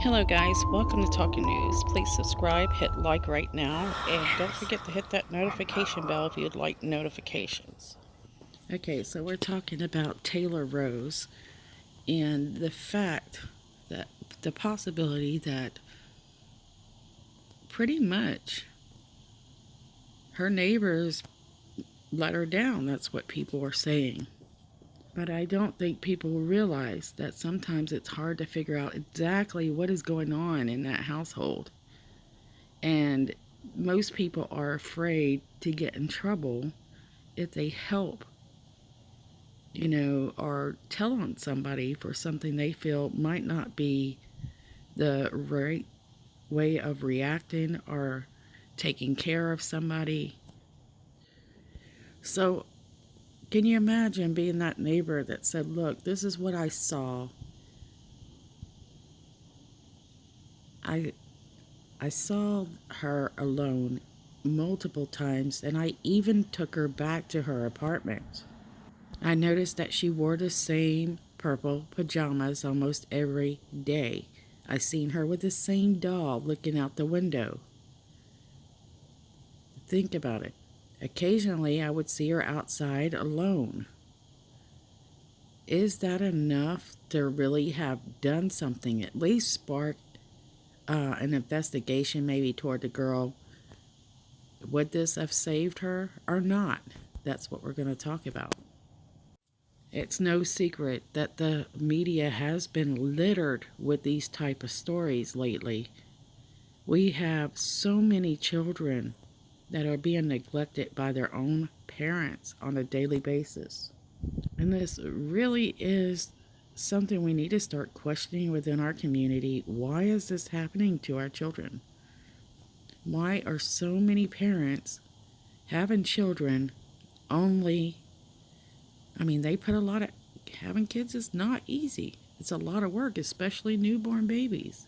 Hello guys, welcome to Talking News. Please subscribe, hit like right now, and don't forget to hit that notification bell if you'd like notifications. Okay, so we're talking about Taylor Rose and the fact that the possibility that pretty much her neighbors let her down. That's what people are saying. But I don't think people realize that sometimes it's hard to figure out exactly what is going on in that household. And most people are afraid to get in trouble if they help, or tell on somebody for something they feel might not be the right way of reacting or taking care of somebody. So, can you imagine being that neighbor that said, "Look, this is what I saw. I I saw her alone multiple times, and I even took her back to her apartment. I noticed that she wore the same purple pajamas almost every day. I seen her with the same doll looking out the window." Think about it. Occasionally, I would see her outside alone. Is that enough to really have done something? At least spark an investigation maybe toward the girl. Would this have saved her or not? That's what we're going to talk about. It's no secret that the media has been littered with these type of stories lately. We have so many children that are being neglected by their own parents on a daily basis. And this really is something we need to start questioning within our community. Why is this happening to our children? Why are so many parents having children only? They put a lot of, having kids is not easy. It's a lot of work, especially newborn babies.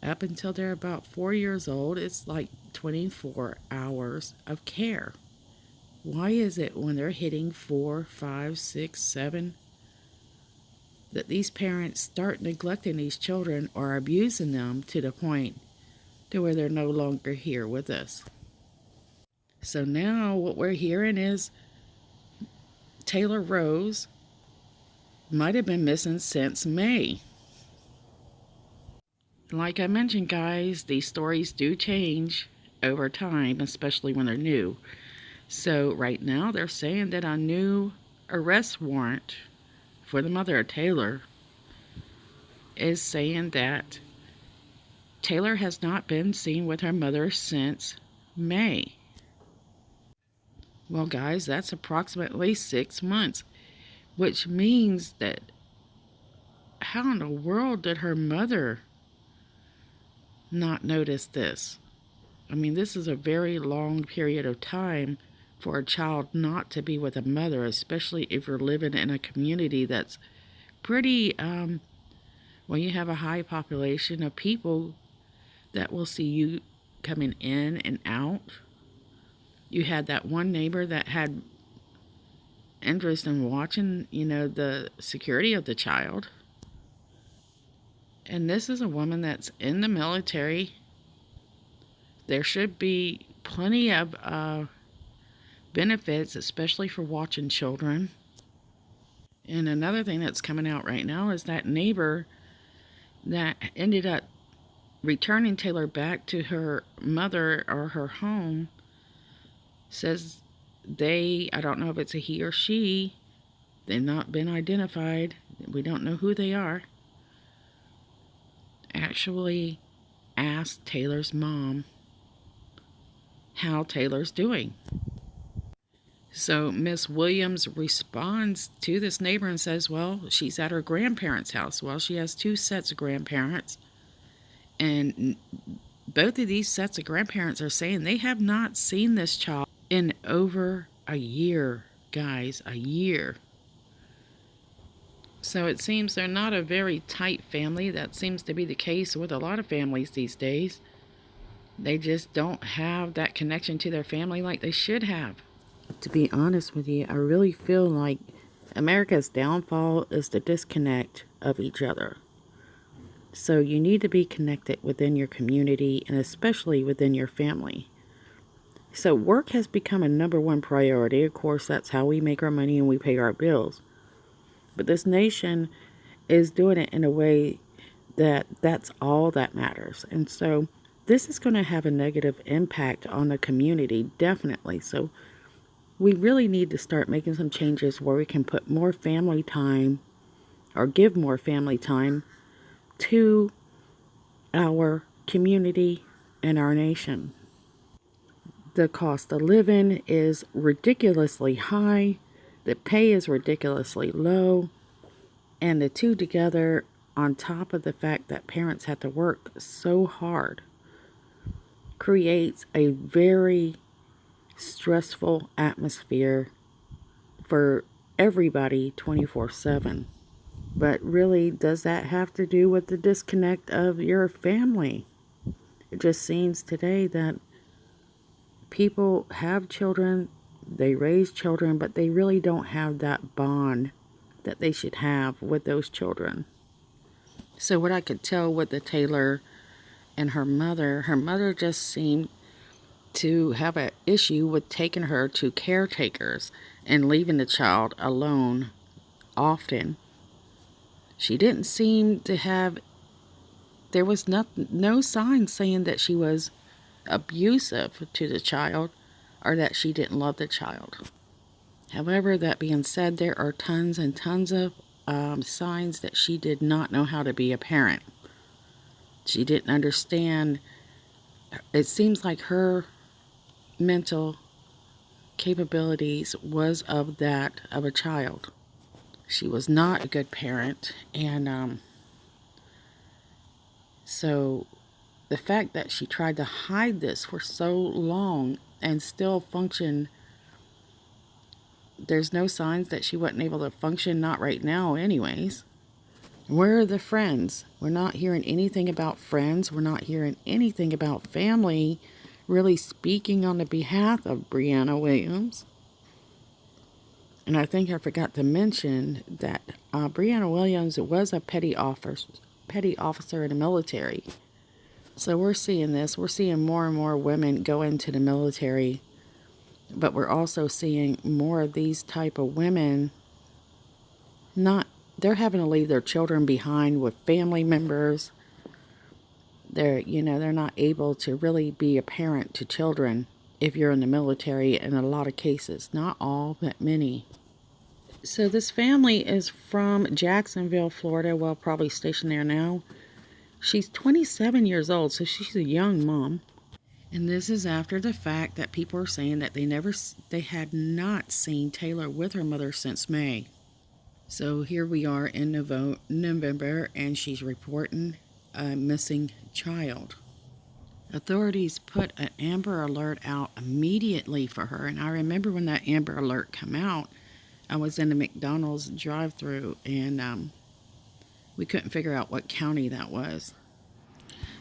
Up until they're about 4 years old, it's like 24 hours of care. Why is it when they're hitting 4, 5, 6, 7 that these parents start neglecting these children or abusing them to the point to where they're no longer here with us? So now what we're hearing is Taylor Rose might have been missing since May. Like I mentioned, guys, these stories do change over time, especially when they're new. So right now they're saying that a new arrest warrant for the mother of Taylor is saying that Taylor has not been seen with her mother since May. Well, guys, that's approximately 6 months, which means that how in the world did her mother not notice this? This is a very long period of time for a child not to be with a mother, especially if you're living in a community that's pretty, well, you have a high population of people that will see you coming in and out. You had that one neighbor that had interest in watching, the security of the child. And this is a woman that's in the military. There should be plenty of benefits, especially for watching children. And another thing that's coming out right now is that neighbor that ended up returning Taylor back to her mother or her home says I don't know if it's a he or she, they've not been identified, we don't know who they are, actually asked Taylor's mom how Taylor's doing. So Miss Williams responds to this neighbor and says, well, she's at her grandparents' house. Well, she has two sets of grandparents, and both of these sets of grandparents are saying they have not seen this child in over a year, guys, a year. So it seems they're not a very tight family. That seems to be the case with a lot of families these days. They just don't have that connection to their family like they should have. To be honest with you, I really feel like America's downfall is the disconnect of each other. So you need to be connected within your community and especially within your family. So work has become a number one priority. Of course, that's how we make our money and we pay our bills. But this nation is doing it in a way that that's all that matters. And so this is going to have a negative impact on the community, definitely. So we really need to start making some changes where we can put more family time or give more family time to our community and our nation. The cost of living is ridiculously high. The pay is ridiculously low. And the two together, on top of the fact that parents have to work so hard, creates a very stressful atmosphere for everybody 24/7. But really, does that have to do with the disconnect of your family? It just seems today that people have children, they raise children, but they really don't have that bond that they should have with those children. So what I could tell with the Taylor and her mother just seemed to have an issue with taking her to caretakers and leaving the child alone often. She didn't seem to have, there was no sign saying that she was abusive to the child or that she didn't love the child. However, that being said, there are tons and tons of signs that she did not know how to be a parent. She didn't understand. It seems like her mental capabilities was of that of a child. She was not a good parent, and so the fact that she tried to hide this for so long and still function, there's no signs that she wasn't able to function, not right now anyways. Where are the friends? We're not hearing anything about friends. We're not hearing anything about family really speaking on the behalf of Brianna Williams. And I think I forgot to mention that Brianna Williams was a petty officer in the military. So we're seeing this. We're seeing more and more women go into the military. But we're also seeing more of these type of women they're having to leave their children behind with family members. They're not able to really be a parent to children if you're in the military in a lot of cases. Not all, but many. So this family is from Jacksonville, Florida. Well, probably stationed there now. She's 27 years old, so she's a young mom. And this is after the fact that people are saying that they had not seen Taylor with her mother since May. So here we are in November, and she's reporting a missing child. Authorities put an Amber Alert out immediately for her, and I remember when that Amber Alert came out, I was in the McDonald's drive-thru, and we couldn't figure out what county that was.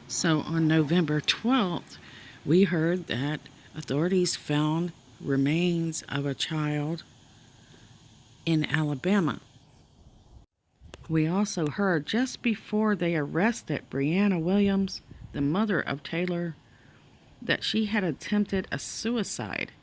So on November 12th, we heard that authorities found remains of a child in Alabama. We also heard just before they arrested Brianna Williams, the mother of Taylor, that she had attempted a suicide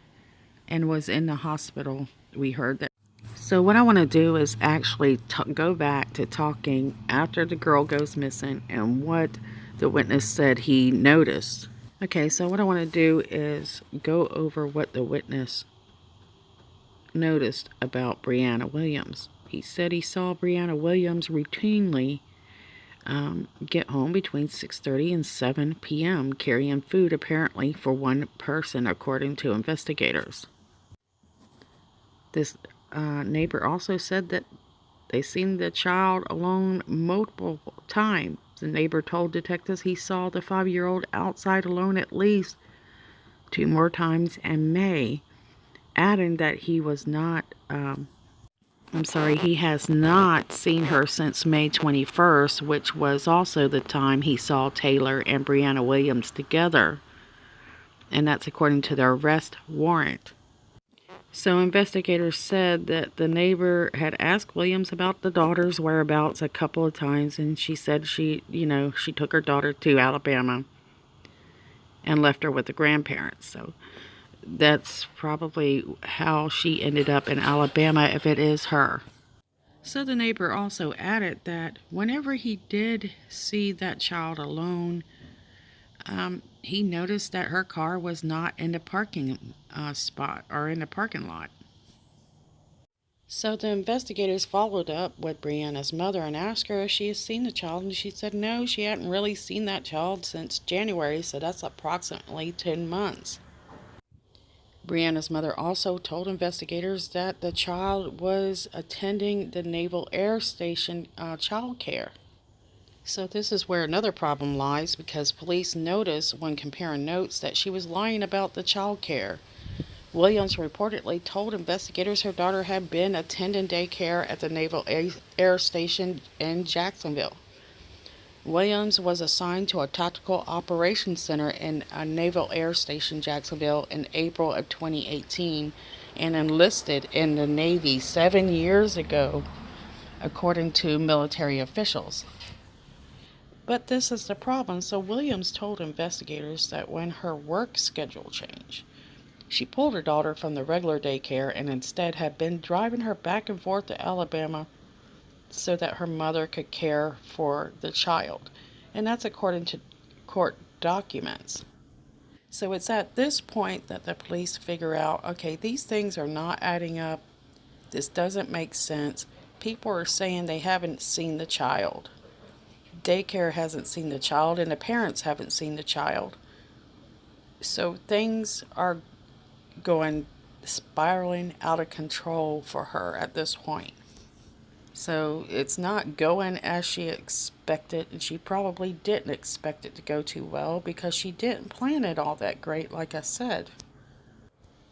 and was in the hospital. We heard that. So what I want to do is actually go back to talking after the girl goes missing and what the witness said he noticed. Okay, so what I want to do is go over what the witness noticed about Brianna Williams. He said he saw Brianna Williams routinely get home between 6:30 and 7 p.m. carrying food apparently for one person, according to investigators. This neighbor also said that they seen the child alone multiple times. The neighbor told detectives he saw the 5-year-old outside alone at least 2 more times in May, adding that he has not seen her since May 21st, which was also the time he saw Taylor and Brianna Williams together. And that's according to their arrest warrant. So investigators said that the neighbor had asked Williams about the daughter's whereabouts a couple of times, and she said she took her daughter to Alabama and left her with the grandparents. So that's probably how she ended up in Alabama if it is her. So the neighbor also added that whenever he did see that child alone, he noticed that her car was not in the parking spot or in the parking lot. So the investigators followed up with Brianna's mother and asked her if she had seen the child, and she said no, she hadn't really seen that child since January, so that's approximately 10 months. Brianna's mother also told investigators that the child was attending the Naval Air Station child care. So this is where another problem lies, because police noticed when comparing notes that she was lying about the child care. Williams reportedly told investigators her daughter had been attending daycare at the Naval Air Station in Jacksonville. Williams was assigned to a Tactical Operations Center in a Naval Air Station, Jacksonville, in April of 2018 and enlisted in the Navy 7 years ago, according to military officials. But this is the problem. So Williams told investigators that when her work schedule changed, she pulled her daughter from the regular daycare and instead had been driving her back and forth to Alabama so that her mother could care for the child. And that's according to court documents. So it's at this point that the police figure out, okay, these things are not adding up. This doesn't make sense. People are saying they haven't seen the child. Daycare hasn't seen the child, and the parents haven't seen the child. So things are spiraling out of control for her at this point. So it's not going as she expected, and she probably didn't expect it to go too well because she didn't plan it all that great, like I said.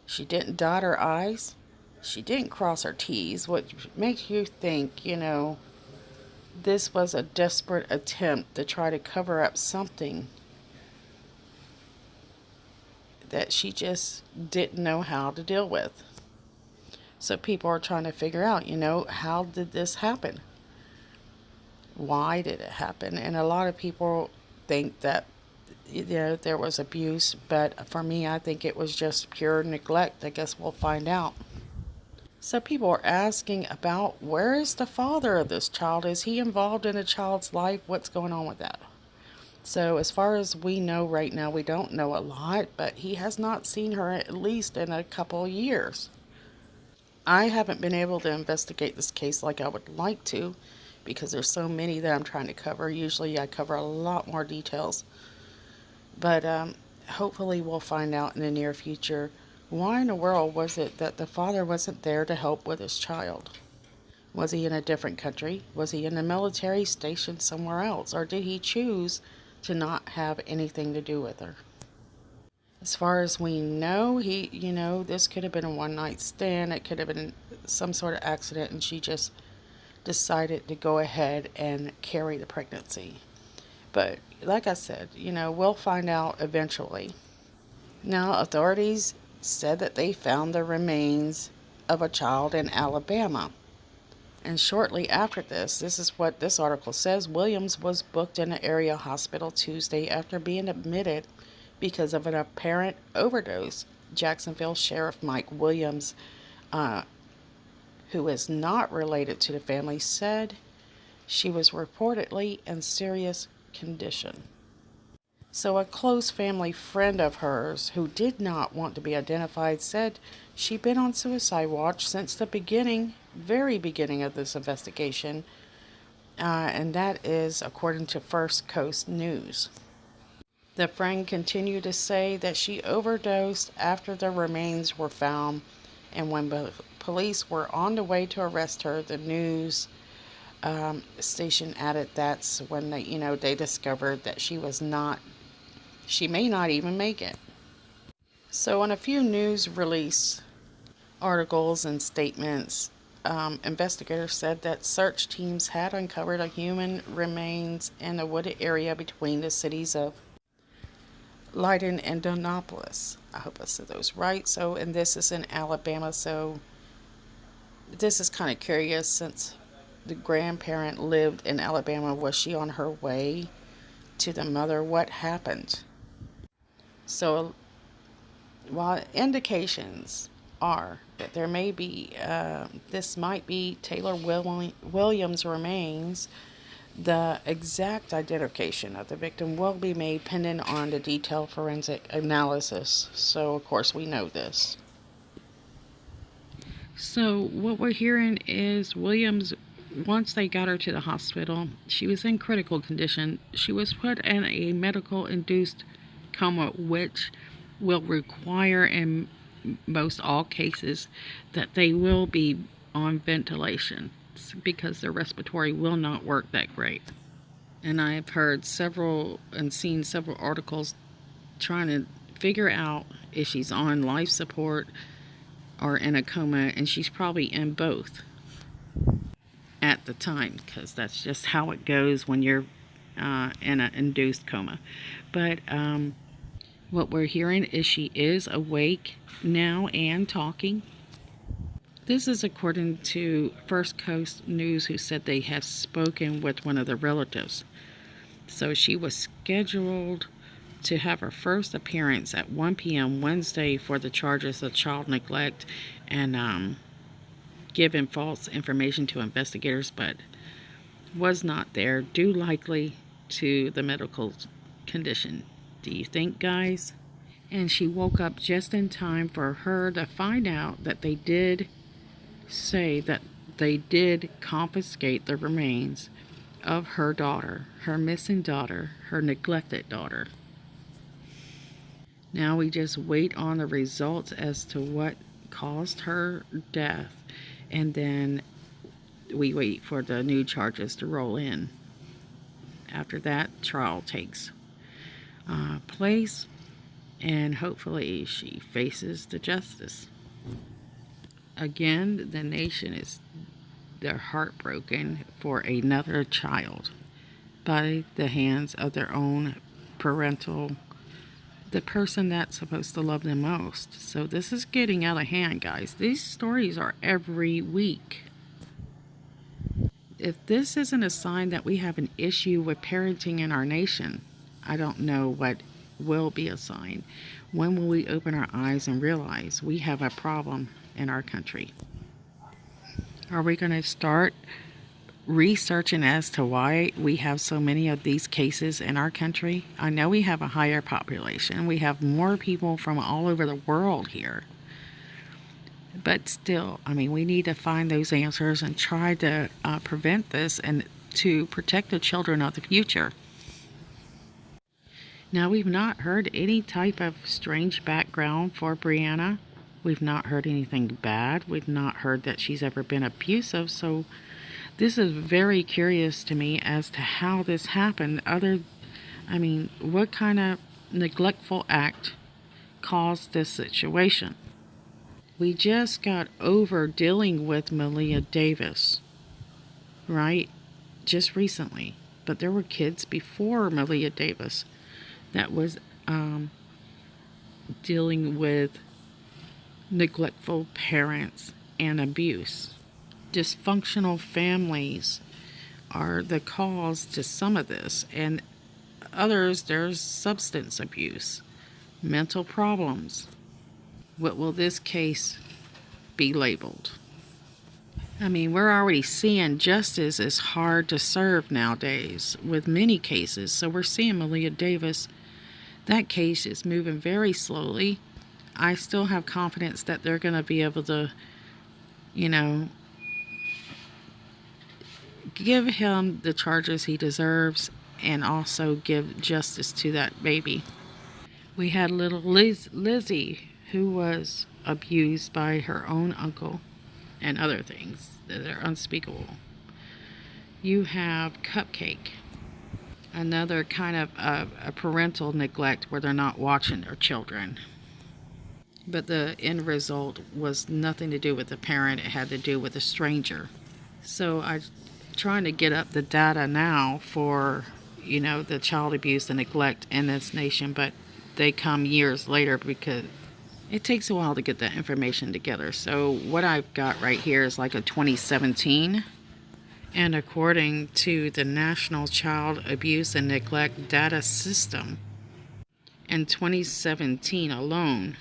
She didn't dot her I's. She didn't cross her T's, which makes you think, this was a desperate attempt to try to cover up something that she just didn't know how to deal with. So people are trying to figure out, how did this happen? Why did it happen? And a lot of people think that there was abuse, but for me, I think it was just pure neglect. I guess we'll find out. So people are asking about, where is the father of this child? Is he involved in the child's life? What's going on with that? So as far as we know right now, we don't know a lot, but he has not seen her at least in a couple of years. I haven't been able to investigate this case like I would like to, because there's so many that I'm trying to cover. Usually I cover a lot more details. But hopefully we'll find out in the near future, why in the world was it that the father wasn't there to help with his child? Was he in a different country? Was he in a military station somewhere else? Or did he choose to not have anything to do with her? As far as we know, this could have been a one-night stand. It could have been some sort of accident, and she just decided to go ahead and carry the pregnancy. But like I said, we'll find out eventually. Now, authorities said that they found the remains of a child in Alabama. And shortly after this is what this article says, Williams was booked in an area hospital Tuesday after being admitted because of an apparent overdose. Jacksonville Sheriff Mike Williams, who is not related to the family, said she was reportedly in serious condition. So a close family friend of hers, who did not want to be identified, said she'd been on suicide watch since the very beginning of this investigation, and that is according to First Coast News. The friend continued to say that she overdosed after the remains were found, and when police were on the way to arrest her, the news station added that's when they discovered that she may not even make it. So in a few news release articles and statements, investigators said that search teams had uncovered a human remains in a wooded area between the cities of Leiden and Donopolis. I hope I said those right. So, and this is in Alabama. So, this is kind of curious since the grandparent lived in Alabama. Was she on her way to the mother? What happened? So, while indications are that there may be, this might be Taylor Williams' remains, the exact identification of the victim will be made pending on the detailed forensic analysis. So, of course, we know this. So, what we're hearing is Williams, once they got her to the hospital, she was in critical condition. She was put in a medical induced coma, which will require, in most all cases, that they will be on ventilation because their respiratory will not work that great. And I've heard several and seen several articles trying to figure out if she's on life support or in a coma, and she's probably in both at the time, because that's just how it goes when you're in an induced coma. But what we're hearing is she is awake now and talking. This is according to First Coast News, who said they have spoken with one of the relatives. So she was scheduled to have her first appearance at 1 p.m. Wednesday for the charges of child neglect and giving false information to investigators, but was not there, due likely to the medical condition. Do you think, guys? And she woke up just in time for her to find out that they did say that they did confiscate the remains of her daughter, her missing daughter, her neglected daughter. Now we just wait on the results as to what caused her death, and then we wait for the new charges to roll in. After that, trial takes place, and hopefully she faces the justice. Again, the nation is, they're heartbroken for another child by the hands of their own parental, the person that's supposed to love them most. So this is getting out of hand, guys. These stories are every week. If this isn't a sign that we have an issue with parenting in our nation, I don't know what will be a sign. When will we open our eyes and realize we have a problem in our country? Are we going to start researching as to why we have so many of these cases in our country? I know we have a higher population. We have more people from all over the world here. But still, I mean, we need to find those answers and try to prevent this and to protect the children of the future. Now, we've not heard any type of strange background for Brianna. We've not heard anything bad. We've not heard that she's ever been abusive. So this is very curious to me as to how this happened. What kind of neglectful act caused this situation? We just got over dealing with Malia Davis, right? Just recently. But there were kids before Malia Davis that was dealing with neglectful parents and abuse. Dysfunctional families are the cause to some of this, and others, there's substance abuse, mental problems. What will this case be labeled? I mean, we're already seeing justice is hard to serve nowadays with many cases. So we're seeing Malia Davis, that case is moving very slowly. I still have confidence that they're going to be able to, give him the charges he deserves and also give justice to that baby. We had little Lizzie, who was abused by her own uncle and other things that are unspeakable. You have Cupcake, another kind of a parental neglect where they're not watching their children. But the end result was nothing to do with the parent. It had to do with a stranger. So I'm trying to get up the data now for, the child abuse and neglect in this nation. But they come years later because it takes a while to get that information together. So what I've got right here is like a 2017. And according to the National Child Abuse and Neglect Data System, in 2017 alone,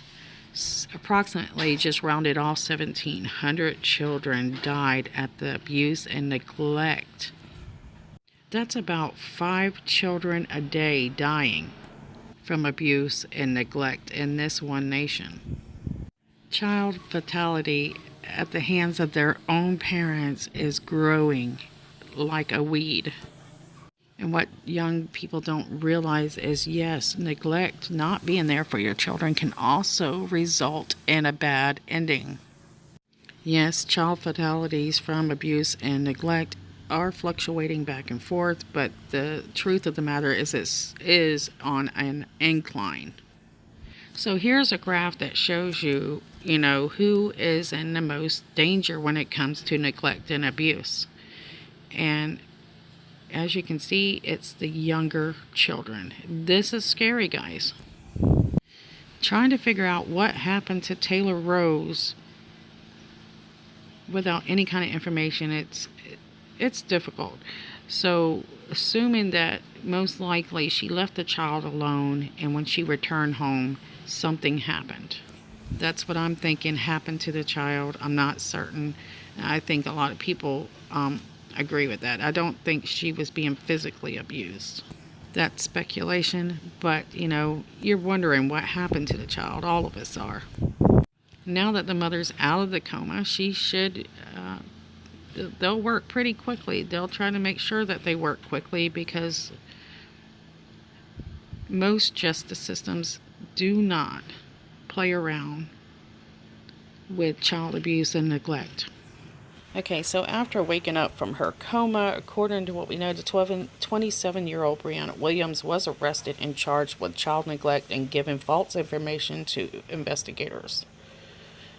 approximately, just rounded off, 1,700 children died at the abuse and neglect. That's about 5 children a day dying from abuse and neglect in this one nation. Child fatality at the hands of their own parents is growing like a weed. And what young people don't realize is, yes, neglect, not being there for your children, can also result in a bad ending. Yes, child fatalities from abuse and neglect are fluctuating back and forth, but the truth of the matter is it is on an incline. So here's a graph that shows you, who is in the most danger when it comes to neglect and abuse. And as you can see, it's the younger children. This is scary, guys. Trying to figure out what happened to Taylor Rose without any kind of information, it's difficult. So assuming that most likely she left the child alone, and when she returned home, something happened. That's what I'm thinking happened to the child. I'm not certain. I think a lot of people agree with that. I don't think she was being physically abused. That's speculation, but you're wondering what happened to the child. All of us are. Now that the mother's out of the coma, she should, they'll work pretty quickly. They'll try to make sure that they work quickly, because most justice systems do not play around with child abuse and neglect. Okay, so after waking up from her coma, according to what we know, the 27-year-old Brianna Williams was arrested and charged with child neglect and giving false information to investigators.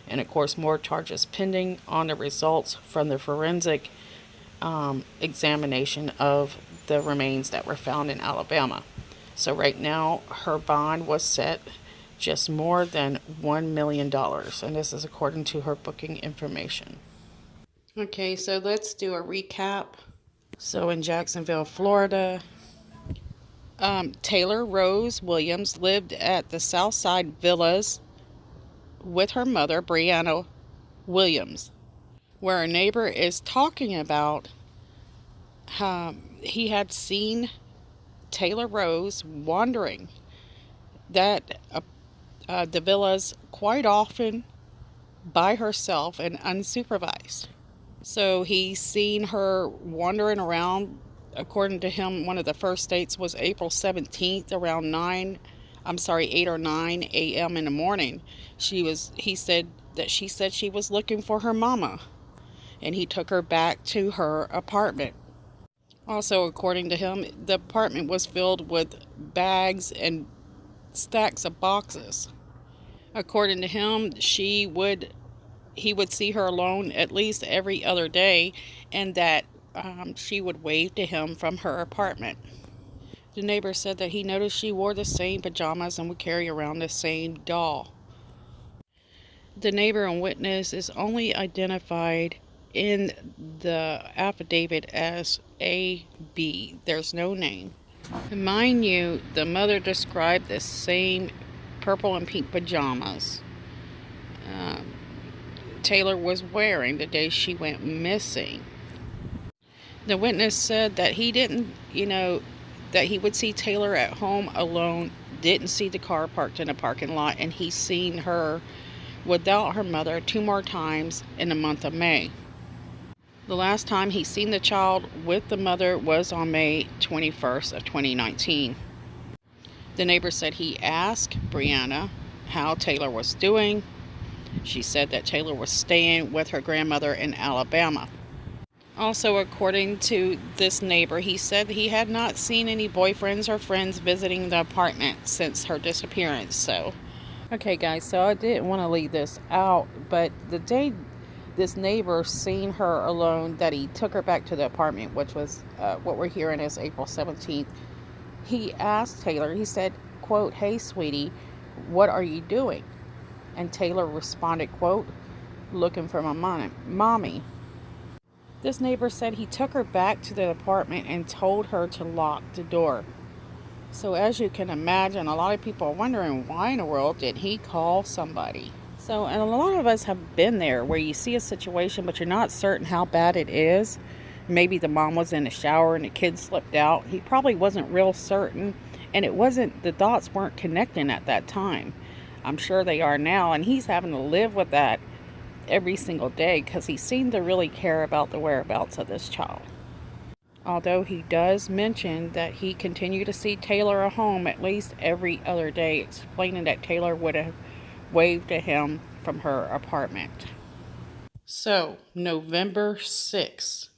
And of course, more charges pending on the results from the forensic examination of the remains that were found in Alabama. So right now, her bond was set just more than $1 million. And this is according to her booking information. Okay, so let's do a recap. So in Jacksonville, Florida, Taylor Rose Williams lived at the Southside Villas with her mother, Brianna Williams, where a neighbor is talking about he had seen Taylor Rose wandering the villas quite often by herself and unsupervised. So he's seen her wandering around. According to him, one of the first dates was April 17th around 8 or 9 a.m. in the morning. He said that she said she was looking for her mama, and he took her back to her apartment. Also, according to him, the apartment was filled with bags and stacks of boxes. According to him, he would see her alone at least every other day, and that she would wave to him from her apartment. The neighbor said that he noticed she wore the same pajamas and would carry around the same doll. The neighbor and witness is only identified in the affidavit as A.B. There's no name. Mind you, the mother described the same purple and pink pajamas Taylor was wearing the day she went missing. The witness said that he didn't, that he would see Taylor at home alone, didn't see the car parked in a parking lot, and he's seen her without her mother 2 more times in the month of May. The last time he seen the child with the mother was on May 21st of 2019. The neighbor said he asked Brianna how Taylor was doing. She said that Taylor was staying with her grandmother in Alabama. Also, according to this neighbor, he said he had not seen any boyfriends or friends visiting the apartment since her disappearance. So, okay guys, so I didn't want to leave this out, but the day this neighbor seen her alone, that he took her back to the apartment, which was what we're hearing is April 17th, he asked Taylor, he said, quote, "Hey, sweetie, what are you doing?" And Taylor responded, quote, "Looking for my mommy." This neighbor said he took her back to the apartment and told her to lock the door. So as you can imagine, a lot of people are wondering, why in the world did he call somebody? So, and a lot of us have been there where you see a situation, but you're not certain how bad it is. Maybe the mom was in the shower and the kid slipped out. He probably wasn't real certain, and the dots weren't connecting at that time. I'm sure they are now, and he's having to live with that every single day because he seemed to really care about the whereabouts of this child. Although he does mention that he continued to see Taylor at home at least every other day, explaining that Taylor would have waved to him from her apartment. So, November 6th,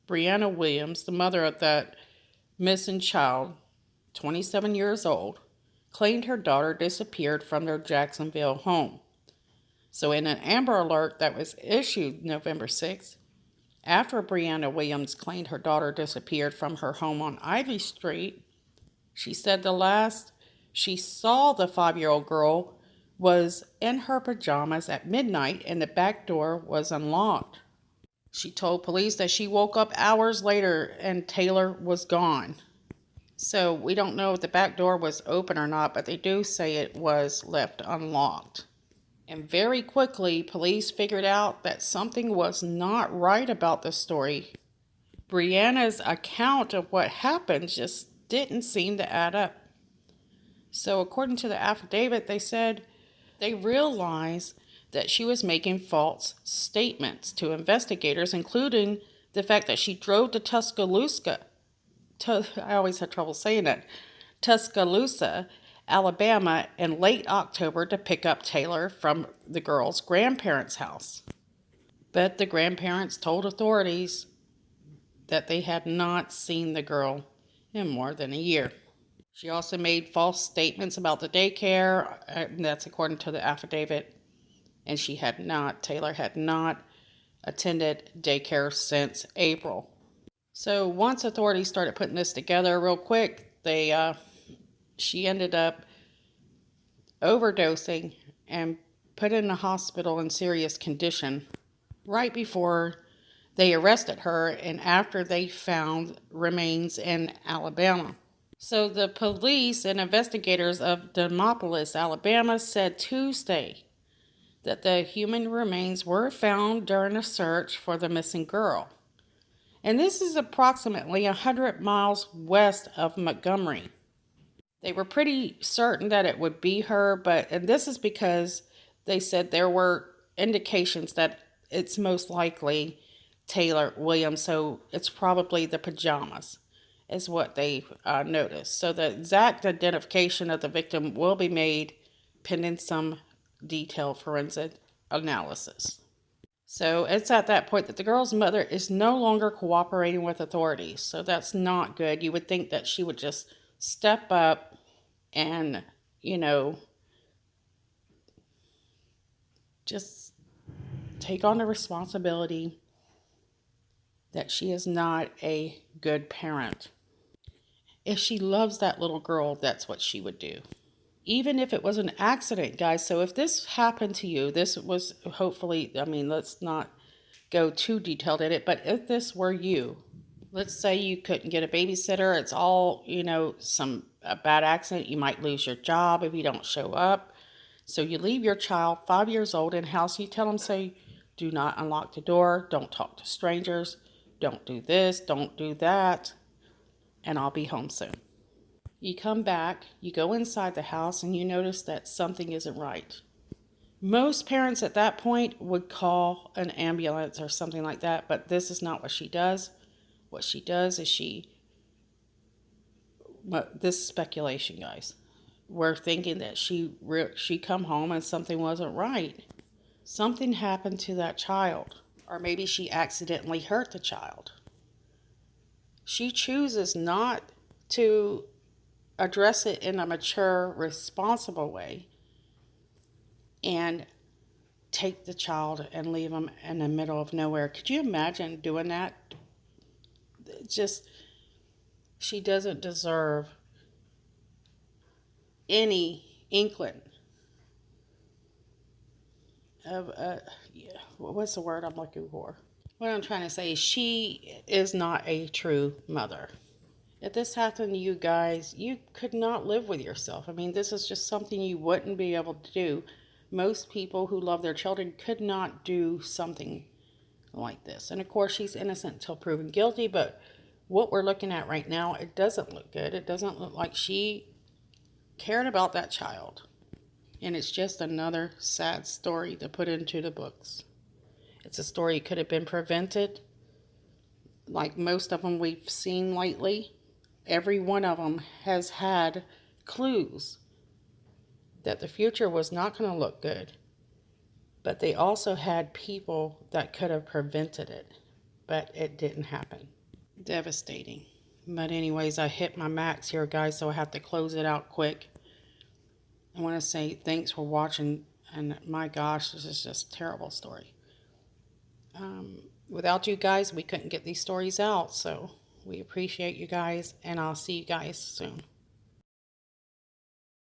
Brianna Williams, the mother of that missing child, 27 years old, claimed her daughter disappeared from their Jacksonville home. So in an Amber Alert that was issued November 6th, after Brianna Williams claimed her daughter disappeared from her home on Ivy Street, she said the last she saw the 5-year-old girl was in her pajamas at midnight and the back door was unlocked. She told police that she woke up hours later and Taylor was gone. So we don't know if the back door was open or not, but they do say it was left unlocked. And very quickly, police figured out that something was not right about the story. Brianna's account of what happened just didn't seem to add up. So according to the affidavit, they said they realized that she was making false statements to investigators, including the fact that she drove to Tuscaloosa. I always had trouble saying it. Tuscaloosa, Alabama, in late October to pick up Taylor from the girl's grandparents' house. But the grandparents told authorities that they had not seen the girl in more than a year. She also made false statements about the daycare, and that's according to the affidavit. And Taylor had not attended daycare since April. So once authorities started putting this together real quick, she ended up overdosing and put in the hospital in serious condition right before they arrested her and after they found remains in Alabama. So the police and investigators of Demopolis, Alabama, said Tuesday that the human remains were found during a search for the missing girl. And this is approximately 100 miles west of Montgomery. They were pretty certain that it would be her, and this is because they said there were indications that it's most likely Taylor Williams, so it's probably the pajamas, is what they noticed. So the exact identification of the victim will be made pending some detailed forensic analysis. So it's at that point that the girl's mother is no longer cooperating with authorities. So that's not good. You would think that she would just step up and, just take on the responsibility that she is not a good parent. If she loves that little girl, that's what she would do. Even if it was an accident, guys. So if this happened to you, this was hopefully, let's not go too detailed in it, but if this were you, let's say you couldn't get a babysitter, it's all, a bad accident, you might lose your job if you don't show up. So you leave your child 5 years old in house, you tell them, say, do not unlock the door, don't talk to strangers, don't do this, don't do that, and I'll be home soon. You come back, you go inside the house, and you notice that something isn't right. Most parents at that point would call an ambulance or something like that, but this is not what she does. What she does is this is speculation, guys. We're thinking that she come home and something wasn't right. Something happened to that child, or maybe she accidentally hurt the child. She chooses not to address it in a mature, responsible way and take the child and leave them in the middle of nowhere. Could you imagine doing that? She doesn't deserve any inkling of yeah, what's the word I'm looking for? What I'm trying to say is she is not a true mother. If this happened to you guys, you could not live with yourself. I mean, this is just something you wouldn't be able to do. Most people who love their children could not do something like this. And of course, she's innocent until proven guilty, but what we're looking at right now, it doesn't look good. It doesn't look like she cared about that child. And it's just another sad story to put into the books. It's a story that could have been prevented, like most of them we've seen lately. Every one of them has had clues that the future was not going to look good. But they also had people that could have prevented it. But it didn't happen. Devastating. But anyways, I hit my max here, guys, so I have to close it out quick. I want to say thanks for watching. And my gosh, this is just a terrible story. Without you guys, we couldn't get these stories out. So we appreciate you guys, and I'll see you guys soon.